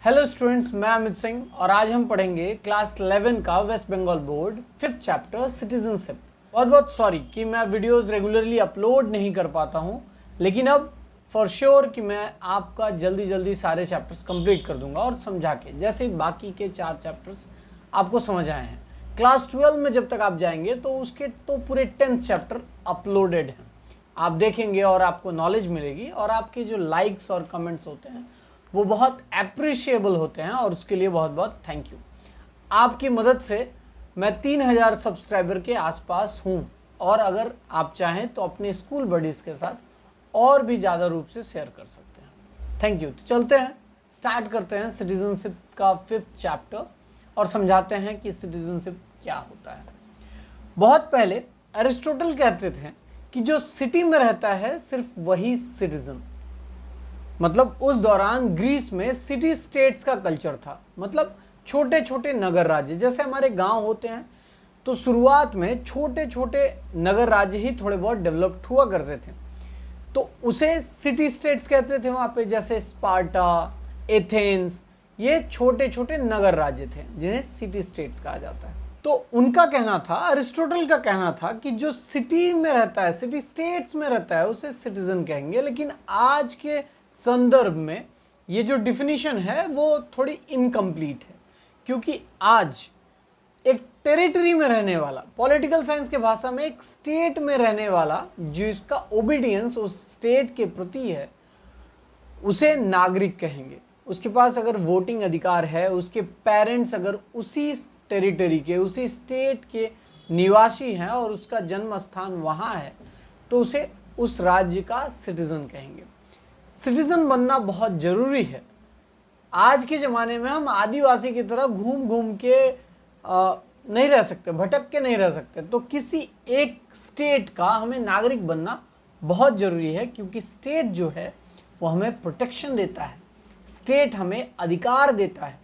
Hello students, मैं अमित सिंह और आज हम पढ़ेंगे क्लास 11 का West Bengal board 5th chapter citizenship. बहुत बहुत सॉरी कि मैं वीडियोस रेगुलरली अपलोड नहीं कर पाता हूं, लेकिन अब फॉर श्योर कि मैं आपका जल्दी सारे चैप्टर्स कंप्लीट कर दूंगा और समझा के, जैसे बाकी के 4 चैप्टर्स आपको समझ आए हैं। क्लास 12 में जब तक आप जाएंगे तो उसके तो पूरे 10th चैप्टर अपलोडेड हैं, आप देखेंगे और आपको नॉलेज मिलेगी और आपके जो लाइक्स और कमेंट्स होते हैं वो बहुत अप्रिशिएबल होते हैं और उसके लिए बहुत बहुत थैंक यू। आपकी मदद से मैं 3000 सब्सक्राइबर के आसपास हूं और अगर आप चाहें तो अपने स्कूल बडीज के साथ और भी ज़्यादा रूप से शेयर कर सकते हैं। Thank you. तो चलते हैं, स्टार्ट करते हैं सिटीजनशिप का 5th चैप्टर और समझाते हैं कि सिटीजनशिप क्या होता है। बहुत पहले अरिस्टोटल कहते थे कि जो सिटी में रहता है सिर्फ वही सिटीजन, मतलब उस दौरान ग्रीस में सिटी स्टेट्स का कल्चर था, मतलब छोटे छोटे नगर राज्य जैसे हमारे गांव होते हैं। तो शुरुआत में छोटे छोटे नगर राज्य ही थोड़े बहुत डेवलप्ड हुआ करते थे, तो उसे सिटी स्टेट्स कहते थे वहां पे, जैसे स्पार्टा, एथेंस, ये छोटे छोटे नगर राज्य थे जिन्हें सिटी स्टेट्स कहा जाता है। तो उनका कहना था, अरिस्टोटल का कहना था कि जो सिटी में रहता है, सिटी स्टेट्स में रहता है, उसे सिटीजन कहेंगे। लेकिन आज के संदर्भ में ये जो डिफिनीशन है वो थोड़ी इनकम्प्लीट है, क्योंकि आज एक टेरिटरी में रहने वाला, पॉलिटिकल साइंस के भाषा में एक स्टेट में रहने वाला, जिसका ओबीडियंस उस स्टेट के प्रति है, उसे नागरिक कहेंगे। उसके पास अगर वोटिंग अधिकार है, उसके पेरेंट्स अगर उसी टेरिटरी के, उसी स्टेट के निवासी हैं और उसका जन्म स्थान वहाँ है, तो उसे उस राज्य का सिटीजन कहेंगे। सिटीजन बनना बहुत जरूरी है। आज के ज़माने में हम आदिवासी की तरह घूम घूम के नहीं रह सकते, भटक के नहीं रह सकते। तो किसी एक स्टेट का हमें नागरिक बनना बहुत ज़रूरी है, क्योंकि स्टेट जो है वो हमें प्रोटेक्शन देता है, स्टेट हमें अधिकार देता है।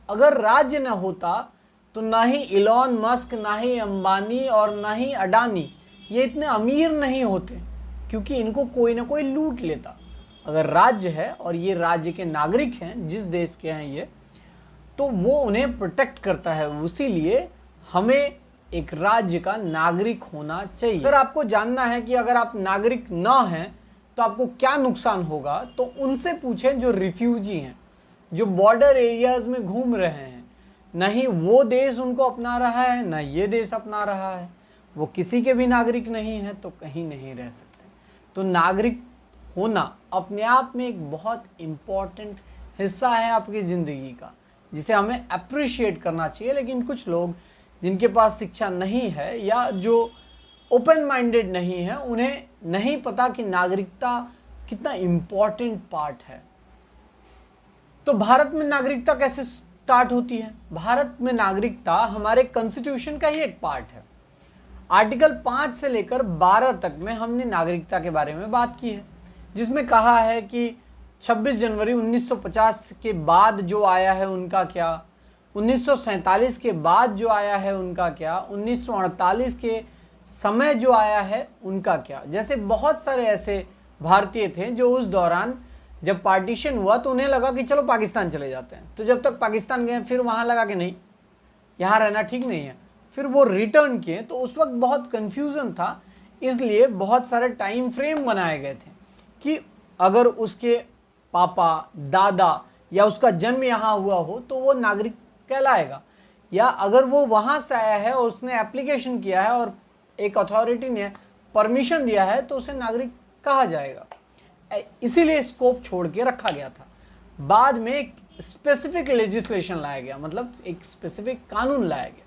अगर राज्य न होता तो ना ही इलॉन मस्क, ना ही अंबानी और ना ही अडानी ये इतने अमीर नहीं होते, क्योंकि इनको कोई ना कोई लूट लेता। अगर राज्य है और ये राज्य के नागरिक हैं, जिस देश के हैं ये, तो वो उन्हें प्रोटेक्ट करता है। इसीलिए हमें एक राज्य का नागरिक होना चाहिए। अगर आपको जानना है कि अगर आप नागरिक ना हैं तो आपको क्या नुकसान होगा, तो उनसे पूछें जो रिफ्यूजी हैं, जो बॉर्डर एरियाज में घूम रहे हैं। नहीं वो देश उनको अपना रहा है, ना ये देश अपना रहा है, वो किसी के भी नागरिक नहीं है, तो कहीं नहीं रह सकते। तो नागरिक होना अपने आप में एक बहुत इम्पॉर्टेंट हिस्सा है आपकी ज़िंदगी का, जिसे हमें अप्रिशिएट करना चाहिए। लेकिन कुछ लोग जिनके पास शिक्षा नहीं है या जो ओपन माइंडेड नहीं है, उन्हें नहीं पता कि नागरिकता कितना इम्पॉर्टेंट पार्ट है। तो भारत में नागरिकता कैसे स्टार्ट होती है? भारत में नागरिकता हमारे कॉन्स्टिट्यूशन का ही एक पार्ट है। आर्टिकल 5 से लेकर 12 तक में हमने नागरिकता के बारे में बात की है, जिसमें कहा है कि 26 जनवरी 1950 के बाद जो आया है उनका क्या, 1947 के बाद जो आया है उनका क्या, 1948 के समय जो आया है उनका क्या। जैसे बहुत सारे ऐसे भारतीय थे जो उस दौरान जब पार्टीशन हुआ तो उन्हें लगा कि चलो पाकिस्तान चले जाते हैं। तो जब तक पाकिस्तान गए फिर वहाँ लगा कि नहीं, यहाँ रहना ठीक नहीं है, फिर वो रिटर्न किए। तो उस वक्त बहुत कन्फ्यूज़न था, इसलिए बहुत सारे टाइम फ्रेम बनाए गए थे कि अगर उसके पापा, दादा या उसका जन्म यहाँ हुआ हो तो वो नागरिक कहलाएगा, या अगर वो वहाँ से आया है और उसने एप्लीकेशन किया है और एक अथॉरिटी ने परमिशन दिया है तो उसे नागरिक कहा जाएगा। इसीलिए स्कोप छोड़ के रखा गया था। बाद में एक स्पेसिफिक लेजिस्लेशन लाया गया, मतलब एक स्पेसिफिक कानून लाया गया,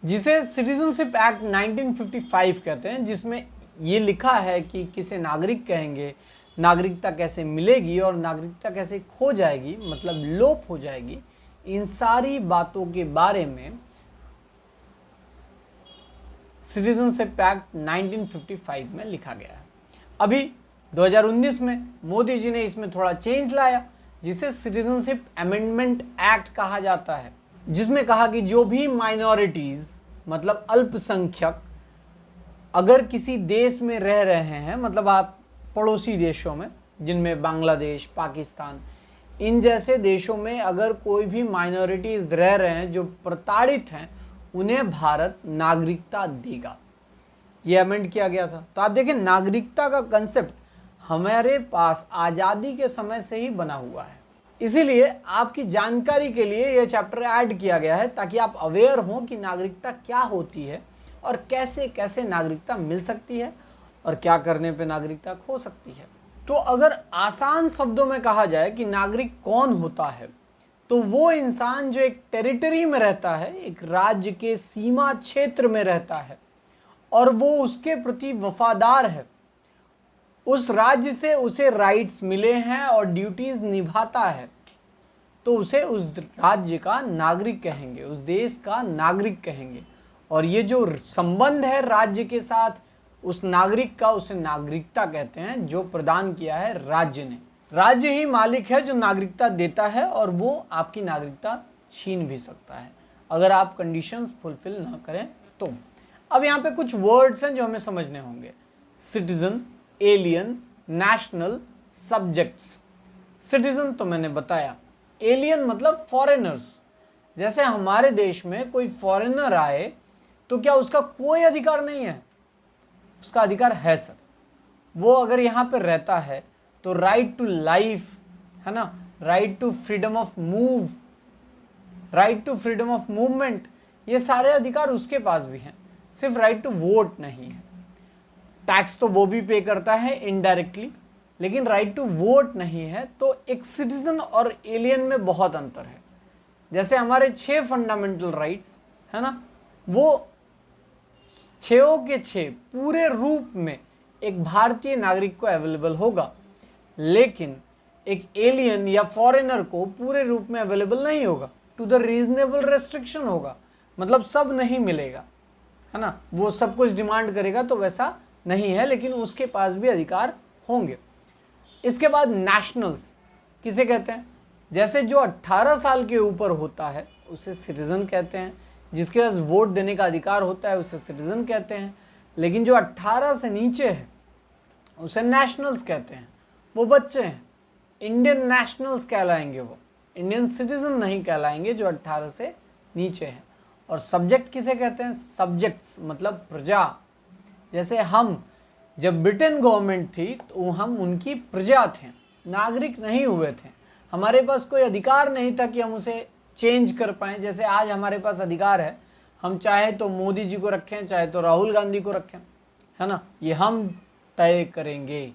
जिसे सिटीजनशिप एक्ट 1955 कहते हैं, जिसमें ये लिखा है कि किसे नागरिक कहेंगे, नागरिकता कैसे मिलेगी और नागरिकता कैसे खो जाएगी, मतलब लोप हो जाएगी। इन सारी बातों के बारे में सिटीजनशिप एक्ट 1955 में लिखा गया है। अभी 2019 में मोदी जी ने इसमें थोड़ा चेंज लाया, जिसे सिटीजनशिप अमेंडमेंट एक्ट कहा जाता है, जिसमें कहा कि जो भी माइनॉरिटीज़, मतलब अल्पसंख्यक, अगर किसी देश में रह रहे हैं, मतलब आप पड़ोसी देशों में जिनमें बांग्लादेश, पाकिस्तान, इन जैसे देशों में अगर कोई भी माइनॉरिटीज रह रहे हैं जो प्रताड़ित हैं, उन्हें भारत नागरिकता देगा। ये अमेंड किया गया था। तो आप देखें, नागरिकता का कंसेप्ट हमारे पास आज़ादी के समय से ही बना हुआ है। इसीलिए आपकी जानकारी के लिए यह चैप्टर ऐड किया गया है, ताकि आप अवेयर हों कि नागरिकता क्या होती है और कैसे कैसे नागरिकता मिल सकती है और क्या करने पे नागरिकता खो सकती है। तो अगर आसान शब्दों में कहा जाए कि नागरिक कौन होता है, तो वो इंसान जो एक टेरिटरी में रहता है, एक राज्य के सीमा क्षेत्र में रहता है और वो उसके प्रति वफादार है, उस राज्य से उसे राइट्स मिले हैं और ड्यूटीज निभाता है, तो उसे उस राज्य का नागरिक कहेंगे, उस देश का नागरिक कहेंगे। और ये जो संबंध है राज्य के साथ उस नागरिक का, उसे नागरिकता कहते हैं, जो प्रदान किया है राज्य ने। राज्य ही मालिक है जो नागरिकता देता है, और वो आपकी नागरिकता छीन भी सकता है अगर आप कंडीशंस फुलफिल ना करें तो। अब यहाँ पे कुछ वर्ड्स हैं जो हमें समझने होंगे। Citizen, alien, national, subjects. Citizen तो मैंने बताया, एलियन मतलब फॉरेनर्स। जैसे हमारे देश में कोई फॉरेनर आए तो क्या उसका कोई अधिकार नहीं है? उसका अधिकार है सर। वो अगर यहाँ पे रहता है तो राइट टू लाइफ है ना, right to freedom of move, right to freedom of movement, ये सारे अधिकार उसके पास भी हैं, सिर्फ राइट टू वोट नहीं है। टैक्स तो वो भी पे करता है इनडायरेक्टली, लेकिन राइट टू वोट नहीं है। तो एक सिटीजन और एलियन में बहुत अंतर है। जैसे हमारे 6 फंडामेंटल राइट्स है ना, वो 6 के 6 पूरे रूप में एक भारतीय नागरिक को अवेलेबल होगा, लेकिन एक एलियन या फॉरेनर को पूरे रूप में अवेलेबल नहीं होगा। टू द रीजनेबल रेस्ट्रिक्शन होगा, मतलब सब नहीं मिलेगा है ना, वो सब कुछ डिमांड करेगा तो वैसा नहीं है, लेकिन उसके पास भी अधिकार होंगे। इसके बाद नेशनल्स किसे कहते हैं? जैसे जो 18 साल के ऊपर होता है उसे सिटीजन कहते हैं, जिसके पास वोट देने का अधिकार होता है उसे सिटीजन कहते हैं। लेकिन जो 18 से नीचे है उसे नेशनल्स कहते हैं, वो बच्चे हैं। इंडियन नेशनल्स कहलाएंगे, वो इंडियन सिटीजन नहीं कहलाएंगे जो 18 से नीचे हैं। और सब्जेक्ट किसे कहते हैं? सब्जेक्ट्स मतलब प्रजा। जैसे हम जब ब्रिटेन गवर्नमेंट थी तो हम उनकी प्रजा थे, नागरिक नहीं हुए थे। हमारे पास कोई अधिकार नहीं था कि हम उसे चेंज कर पाएँ। जैसे आज हमारे पास अधिकार है, हम चाहे तो मोदी जी को रखें, चाहे तो राहुल गांधी को रखें, है ना, ये हम तय करेंगे।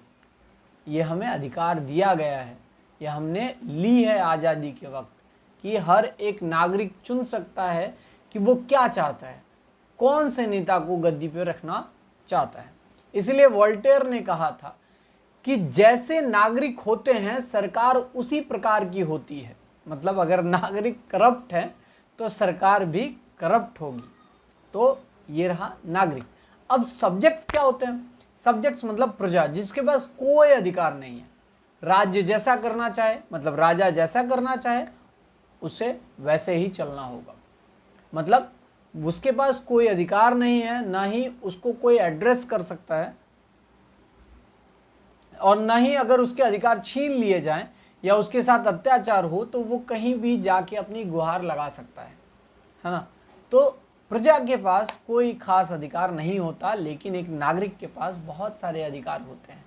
ये हमें अधिकार दिया गया है, ये हमने ली है आज़ादी के वक्त, कि हर एक नागरिक चुन सकता है कि वो क्या चाहता है, कौन से नेता को गद्दी पे रखना चाहता है। इसलिए वोल्टेयर ने कहा था कि जैसे नागरिक होते हैं सरकार उसी प्रकार की होती है। मतलब अगर नागरिक करप्ट है तो सरकार भी करप्ट होगी। तो ये रहा नागरिक। अब सब्जेक्ट्स क्या होते हैं? सब्जेक्ट्स मतलब प्रजा, जिसके पास कोई अधिकार नहीं है। राज्य जैसा करना चाहे, मतलब राजा जैसा करना चाहे उसे वैसे ही चलना होगा। मतलब उसके पास कोई अधिकार नहीं है, ना ही उसको कोई एड्रेस कर सकता है, और ना ही अगर उसके अधिकार छीन लिए जाएं या उसके साथ अत्याचार हो तो वो कहीं भी जाके अपनी गुहार लगा सकता है ना। तो प्रजा के पास कोई खास अधिकार नहीं होता, लेकिन एक नागरिक के पास बहुत सारे अधिकार होते हैं।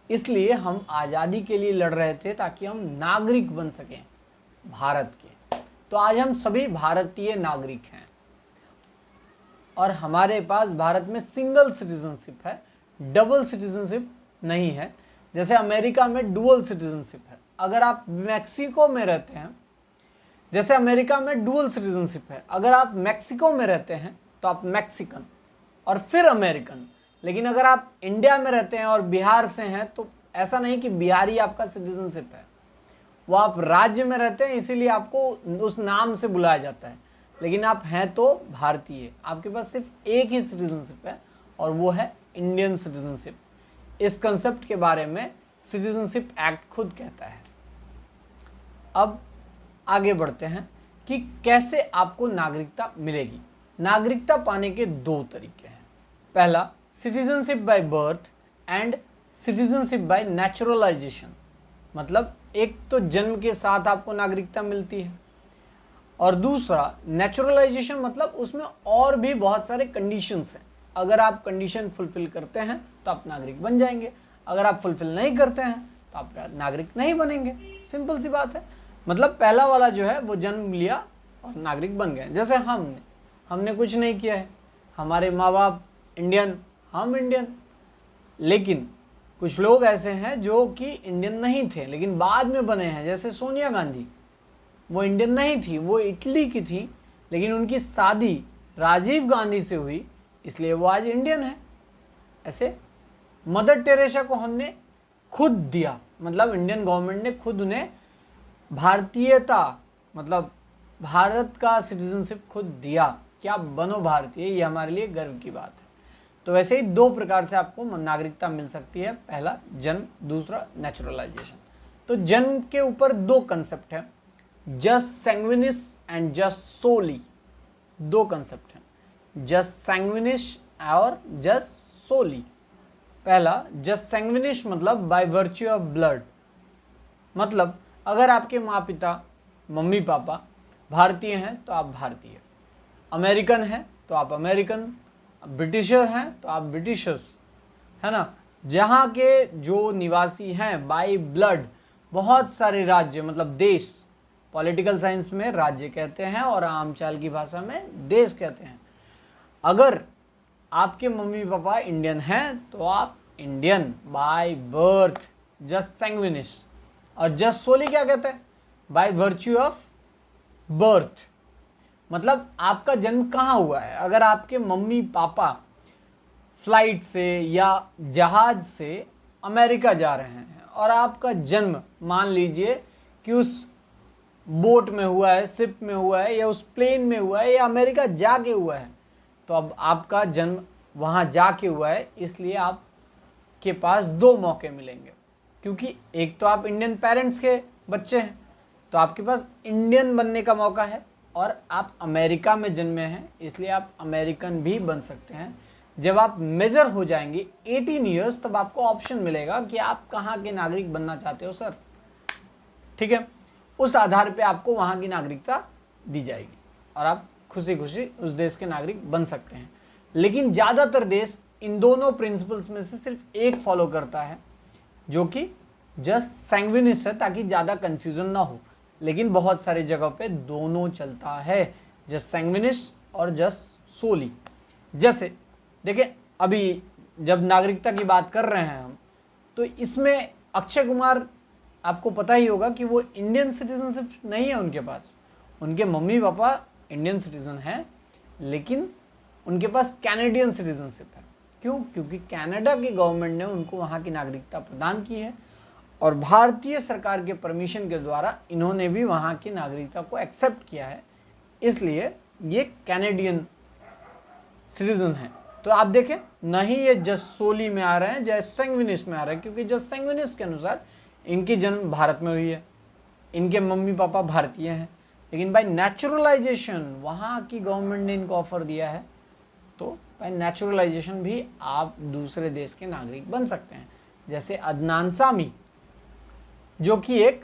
इसलिए हम आज़ादी के लिए लड़ रहे थे ताकि हम नागरिक बन सकें भारत के। तो आज हम सभी भारतीय नागरिक हैं और हमारे पास भारत में सिंगल सिटीजनशिप है, डबल सिटीजनशिप नहीं है। जैसे अमेरिका में डुअल सिटीजनशिप है। अगर आप मैक्सिको में रहते हैं, जैसे अमेरिका में डुअल सिटीजनशिप है, अगर आप मैक्सिको में रहते हैं तो आप मैक्सिकन और फिर अमेरिकन। लेकिन अगर आप इंडिया में रहते हैं और बिहार से हैं तो ऐसा नहीं कि बिहारी आपका सिटीजनशिप है, वो आप राज्य में रहते हैं इसीलिए आपको उस नाम से बुलाया जाता है। लेकिन आप हैं तो भारतीय, आपके पास सिर्फ एक ही सिटीजनशिप है और वो है इंडियन सिटीजनशिप। इस कंसेप्ट के बारे में सिटीजनशिप एक्ट खुद कहता है। अब आगे बढ़ते हैं कि कैसे आपको नागरिकता मिलेगी। नागरिकता पाने के 2 तरीके हैं। पहला citizenship by birth and citizenship by naturalisation. मतलब एक तो जन्म के साथ आपको नागरिकता मिलती है, और दूसरा नेचुरलाइजेशन मतलब उसमें और भी बहुत सारे कंडीशंस हैं। अगर आप कंडीशन फुलफिल करते हैं तो आप नागरिक बन जाएंगे, अगर आप फुलफिल नहीं करते हैं तो आप नागरिक नहीं बनेंगे। सिंपल सी बात है। मतलब पहला वाला जो है वो जन्म लिया और नागरिक बन गए। जैसे हमने कुछ नहीं किया है, हमारे माँ बाप इंडियन, हम इंडियन, लेकिन कुछ लोग ऐसे हैं जो कि इंडियन नहीं थे लेकिन बाद में बने हैं। जैसे सोनिया गांधी, वो इंडियन नहीं थी, वो इटली की थी, लेकिन उनकी शादी राजीव गांधी से हुई, इसलिए वो आज इंडियन है। ऐसे मदर टेरेसा को हमने खुद दिया, मतलब इंडियन गवर्नमेंट ने खुद उन्हें भारतीयता मतलब भारत का सिटीजनशिप खुद दिया कि आप बनो भारतीय, ये हमारे लिए गर्व की बात है। तो वैसे ही दो प्रकार से आपको नागरिकता मिल सकती है, पहला जन्म, दूसरा नेचुरलाइजेशन। तो जन्म के ऊपर दो कंसेप्ट है, जस सैंग्विनिस एंड जस सोली। दो कंसेप्ट हैं, जस सैंग्विनिस और जस सोली। पहला जस सैंग्विनिस मतलब बाय वर्च्यू ऑफ ब्लड, मतलब अगर आपके माँ पिता मम्मी पापा भारतीय हैं तो आप भारतीय, अमेरिकन हैं तो आप अमेरिकन, ब्रिटिशर हैं तो आप ब्रिटिशर्स, है ना। जहाँ के जो निवासी हैं बाय ब्लड, बहुत सारे राज्य मतलब देश, पॉलिटिकल साइंस में राज्य कहते हैं और आम चाल की भाषा में देश कहते हैं। अगर आपके मम्मी पापा इंडियन हैं तो आप इंडियन बाय बर्थ, जस्ट सैंग्विनिस। और जस्ट सोली क्या कहते हैं? बाय वर्च्यू ऑफ बर्थ, मतलब आपका जन्म कहाँ हुआ है। अगर आपके मम्मी पापा फ्लाइट से या जहाज से अमेरिका जा रहे हैं और आपका जन्म मान लीजिए कि उस बोट में हुआ है, शिप में हुआ है, या उस प्लेन में हुआ है, या अमेरिका जाके हुआ है, तो अब आपका जन्म वहाँ जाके हुआ है, इसलिए आपके पास दो मौके मिलेंगे। क्योंकि एक तो आप इंडियन पेरेंट्स के बच्चे हैं तो आपके पास इंडियन बनने का मौका है, और आप अमेरिका में जन्मे हैं इसलिए आप अमेरिकन भी बन सकते हैं। जब आप मेजर हो जाएंगे 18 ईयर्स, तब आपको ऑप्शन मिलेगा कि आप कहाँ के नागरिक बनना चाहते हो सर, ठीक है। उस आधार पे आपको वहाँ की नागरिकता दी जाएगी और आप खुशी खुशी उस देश के नागरिक बन सकते हैं। लेकिन ज़्यादातर देश इन दोनों प्रिंसिपल्स में से सिर्फ एक फॉलो करता है, जो कि जस्ट सैंग्विनिस है, ताकि ज़्यादा कन्फ्यूज़न ना हो। लेकिन बहुत सारी जगह पे दोनों चलता है, जस्ट सैंग्विनिस और जस्ट सोली। जैसे देखिए, अभी जब नागरिकता की बात कर रहे हैं हम, तो इसमें अक्षय कुमार, आपको पता ही होगा कि वो इंडियन सिटीजनशिप नहीं है उनके पास। उनके मम्मी पापा इंडियन सिटीजन हैं, लेकिन उनके पास कैनेडियन सिटीजनशिप है। क्यों? क्योंकि कनाडा की गवर्नमेंट ने उनको वहाँ की नागरिकता प्रदान की है, और भारतीय सरकार के परमिशन के द्वारा इन्होंने भी वहाँ की नागरिकता को एक्सेप्ट किया है, इसलिए ये कैनेडियन सिटीजन है। तो आप देखें, न ही ये जस्ट सोली में आ रहे हैं, जस्ट सैंग्विनिस में आ रहे हैं, क्योंकि जस्ट सैंग्विनिस के अनुसार इनकी जन्म भारत में हुई है, इनके मम्मी पापा भारतीय हैं, लेकिन बाय नेचुरलाइजेशन वहाँ की गवर्नमेंट ने इनको ऑफर दिया है, तो बाय नेचुरलाइजेशन भी आप दूसरे देश के नागरिक बन सकते हैं। जैसे अदनान सामी, जो कि एक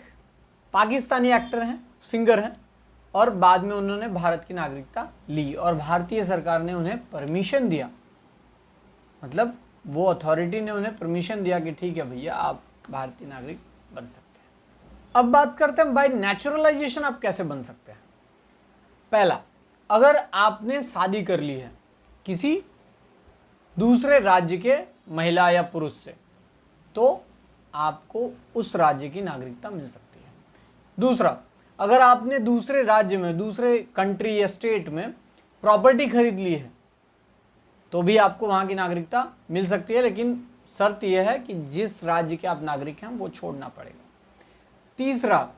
पाकिस्तानी एक्टर हैं, सिंगर हैं, और बाद में उन्होंने भारत की नागरिकता ली और भारतीय सरकार ने उन्हें परमिशन दिया, मतलब वो अथॉरिटी ने उन्हें परमिशन दिया कि ठीक है भैया, आप भारतीय नागरिक बन सकते हैं। अब बात करते हैं बाय नेचुरलाइजेशन आप कैसे बन सकते हैं। पहला, अगर आपने शादी कर ली है किसी दूसरे राज्य के महिला या पुरुष से, तो आपको उस राज्य की नागरिकता मिल सकती है। दूसरा, अगर आपने दूसरे राज्य में, दूसरे कंट्री या स्टेट में प्रॉपर्टी खरीद ली है, तो भी आपको वहाँ की नागरिकता मिल सकती है, लेकिन शर्त यह है कि जिस राज्य के आप नागरिक हैं वो छोड़ना पड़ेगा। तीसरा,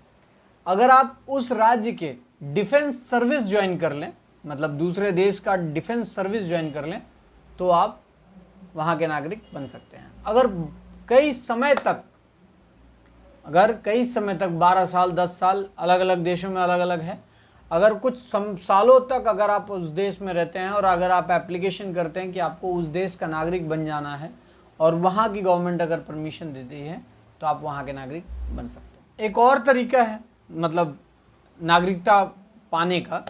अगर आप उस राज्य के डिफेंस सर्विस ज्वाइन कर लें, मतलब दूसरे देश का डिफेंस सर्विस ज्वाइन कर लें, तो आप वहाँ के नागरिक बन सकते हैं। अगर कई समय तक 12 साल 10 साल, अलग अलग देशों में अलग अलग है, अगर कुछ सालों तक अगर आप उस देश में रहते हैं और अगर आप एप्लीकेशन करते हैं कि आपको उस देश का नागरिक बन जाना है और वहाँ की गवर्नमेंट अगर परमिशन देती है, तो आप वहाँ के नागरिक बन सकते हैं। एक और तरीका है मतलब नागरिकता पाने का,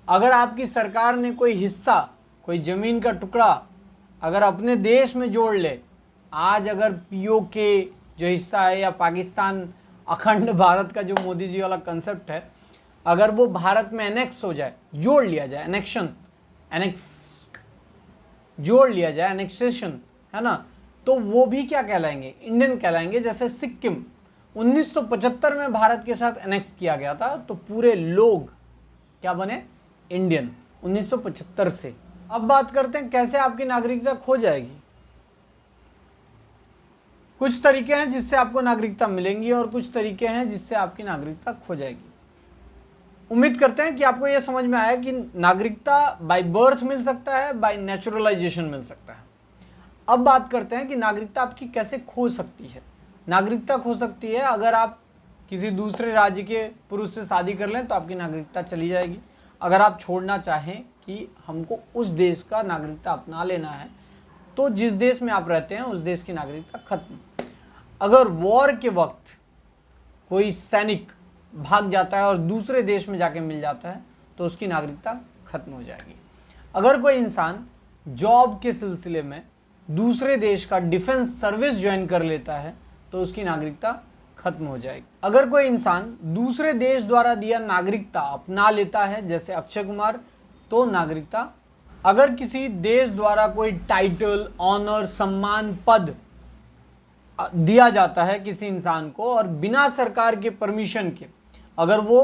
अगर आपकी सरकार ने कोई हिस्सा, कोई ज़मीन का टुकड़ा अगर अपने देश में जोड़ ले, आज अगर पीओके जो हिस्सा है या पाकिस्तान अखंड भारत का जो मोदी जी वाला कंसेप्ट है, अगर वो भारत में एनेक्स हो जाए, जोड़ लिया जाए, जोड़ लिया जाए, एनेक्सेशन है ना, तो वो भी क्या कहलाएंगे, इंडियन कहलाएंगे। जैसे सिक्किम 1975 में भारत के साथ एनेक्स किया गया था, तो पूरे लोग क्या बने, इंडियन, 1975 से। अब बात करते हैं कैसे आपकी नागरिकता खो जाएगी। कुछ तरीके हैं जिससे आपको नागरिकता मिलेंगी और कुछ तरीके हैं जिससे आपकी नागरिकता खो जाएगी। उम्मीद करते हैं कि आपको यह समझ में आया कि नागरिकता बाय बर्थ मिल सकता है, बाय नेचुरलाइजेशन मिल सकता है। अब बात करते हैं कि नागरिकता आपकी कैसे खो सकती है। नागरिकता खो सकती है अगर आप किसी दूसरे राज्य के पुरुष से शादी कर लें तो आपकी नागरिकता चली जाएगी। अगर आप छोड़ना चाहें कि हमको उस देश का नागरिकता अपना लेना है, तो जिस देश में आप रहते हैं उस देश की नागरिकता खत्म। अगर वॉर के वक्त कोई सैनिक भाग जाता है और दूसरे देश में जाके मिल जाता है तो उसकी नागरिकता खत्म हो जाएगी। अगर कोई इंसान जॉब के सिलसिले में दूसरे देश का डिफेंस सर्विस ज्वाइन कर लेता है तो उसकी नागरिकता खत्म हो जाएगी। अगर कोई इंसान दूसरे देश द्वारा दिया नागरिकता अपना लेता है, जैसे अक्षय कुमार, तो नागरिकता। अगर किसी देश द्वारा कोई टाइटल, ऑनर, सम्मान, पद दिया जाता है किसी इंसान को और बिना सरकार के परमिशन के अगर वो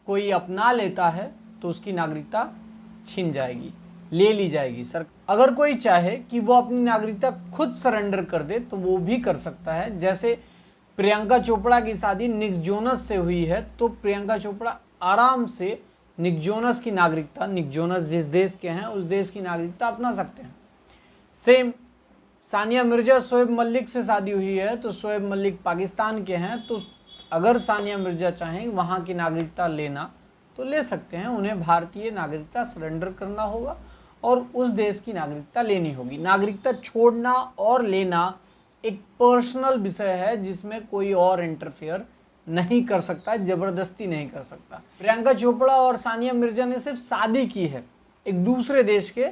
कोई अपना लेता है तो उसकी नागरिकता छीन जाएगी, ले ली जाएगी। सर अगर कोई चाहे कि वो अपनी नागरिकता खुद सरेंडर कर दे तो वो भी कर सकता है। जैसे प्रियंका चोपड़ा की शादी निक जोनस से हुई है, तो प्रियंका चोपड़ा आराम से निक जोनस की नागरिकता, निक जोनस जिस देश के हैं उस देश की नागरिकता अपना सकते हैं। सेम सानिया मिर्जा शोएब मलिक से शादी हुई है, तो शोएब मलिक पाकिस्तान के हैं, तो अगर सानिया मिर्जा चाहें वहाँ की नागरिकता लेना तो ले सकते हैं। उन्हें भारतीय नागरिकता सरेंडर करना होगा और उस देश की नागरिकता लेनी होगी। नागरिकता छोड़ना और लेना एक पर्सनल विषय है जिसमें कोई और इंटरफेयर नहीं कर सकता, जबरदस्ती नहीं कर सकता। प्रियंका चोपड़ा और सानिया मिर्जा ने सिर्फ शादी की है एक दूसरे देश के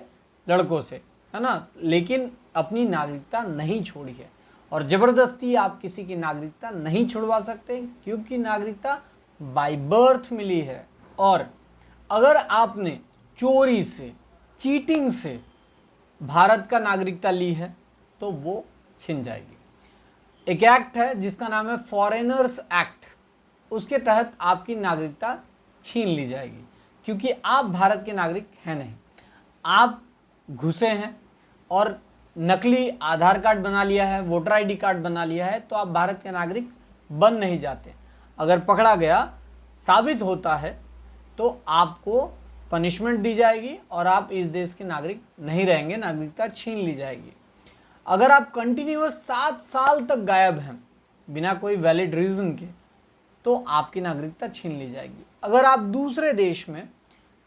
लड़कों से, है ना, लेकिन अपनी नागरिकता नहीं छोड़ी है। और जबरदस्ती आप किसी की नागरिकता नहीं छुड़वा सकते क्योंकि नागरिकता बाय बर्थ मिली है। और अगर आपने चोरी से, चीटिंग से भारत का नागरिकता ली है तो वो छिन जाएगी। एक एक्ट है जिसका नाम है फॉरेनर्स एक्ट, उसके तहत आपकी नागरिकता छीन ली जाएगी क्योंकि आप भारत के नागरिक हैं नहीं। आप घुसे हैं और नकली आधार कार्ड बना लिया है, वोटर आईडी कार्ड बना लिया है, तो आप भारत के नागरिक बन नहीं जाते। अगर पकड़ा गया, साबित होता है, तो आपको पनिशमेंट दी जाएगी और आप इस देश के नागरिक नहीं रहेंगे, नागरिकता छीन ली जाएगी। अगर आप कंटिन्यूअस 7 साल तक गायब हैं बिना कोई वैलिड रीज़न के, तो आपकी नागरिकता छीन ली जाएगी। अगर आप दूसरे देश में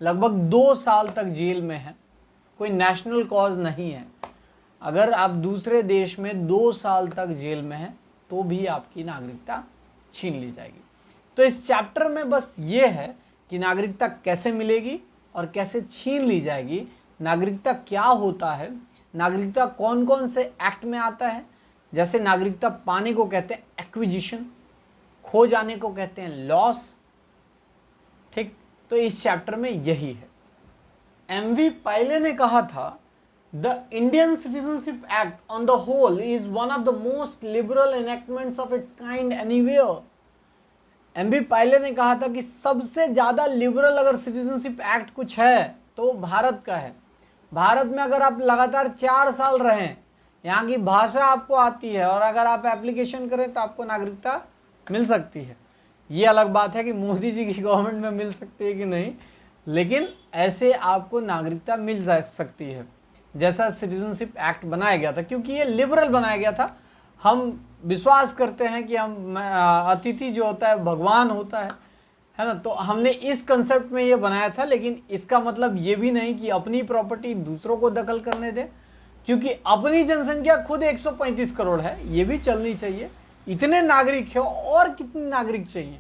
लगभग 2 साल तक जेल में हैं, कोई नेशनल कॉज नहीं है, अगर आप दूसरे देश में 2 साल तक जेल में हैं तो भी आपकी नागरिकता छीन ली जाएगी। तो इस चैप्टर में बस ये है कि नागरिकता कैसे मिलेगी और कैसे छीन ली जाएगी, नागरिकता क्या होता है, नागरिकता कौन कौन से एक्ट में आता है। जैसे नागरिकता पाने को कहते हैं एक्विजिशन, खो जाने को कहते हैं लॉस। ठीक, तो इस चैप्टर में यही है। एमवी पायले ने कहा था, the Indian citizenship act on the whole is one of the most liberal enactments of its kind anywhere. MV Pylee ने कहा था कि सबसे ज्यादा लिबरल अगर सिटीजनशिप एक्ट कुछ है तो भारत का है। भारत में अगर आप लगातार 4 साल रहें, यहाँ की भाषा आपको आती है और अगर आप एप्लीकेशन करें तो आपको नागरिकता मिल सकती है। ये अलग बात है कि मोदी जी की गवर्नमेंट में मिल सकती है कि नहीं, लेकिन ऐसे आपको नागरिकता मिल सकती है जैसा सिटीजनशिप एक्ट बनाया गया था, क्योंकि ये लिबरल बनाया गया था। हम विश्वास करते हैं कि हम अतिथि जो होता है भगवान होता है ना, तो हमने इस कंसेप्ट में ये बनाया था। लेकिन इसका मतलब ये भी नहीं कि अपनी प्रॉपर्टी दूसरों को दखल करने दें, क्योंकि अपनी जनसंख्या खुद 135 करोड़ है, ये भी चलनी चाहिए। इतने नागरिक है और कितने नागरिक चाहिए?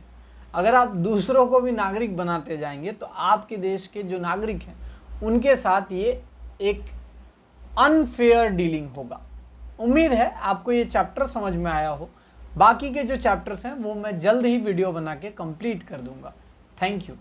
अगर आप दूसरों को भी नागरिक बनाते जाएंगे तो आपके देश के जो नागरिक हैं उनके साथ ये एक अनफेयर डीलिंग होगा। उम्मीद है आपको ये चैप्टर समझ में आया हो। बाकी के जो चैप्टर्स हैं वो मैं जल्द ही वीडियो बना के कंप्लीट कर दूंगा। Thank you.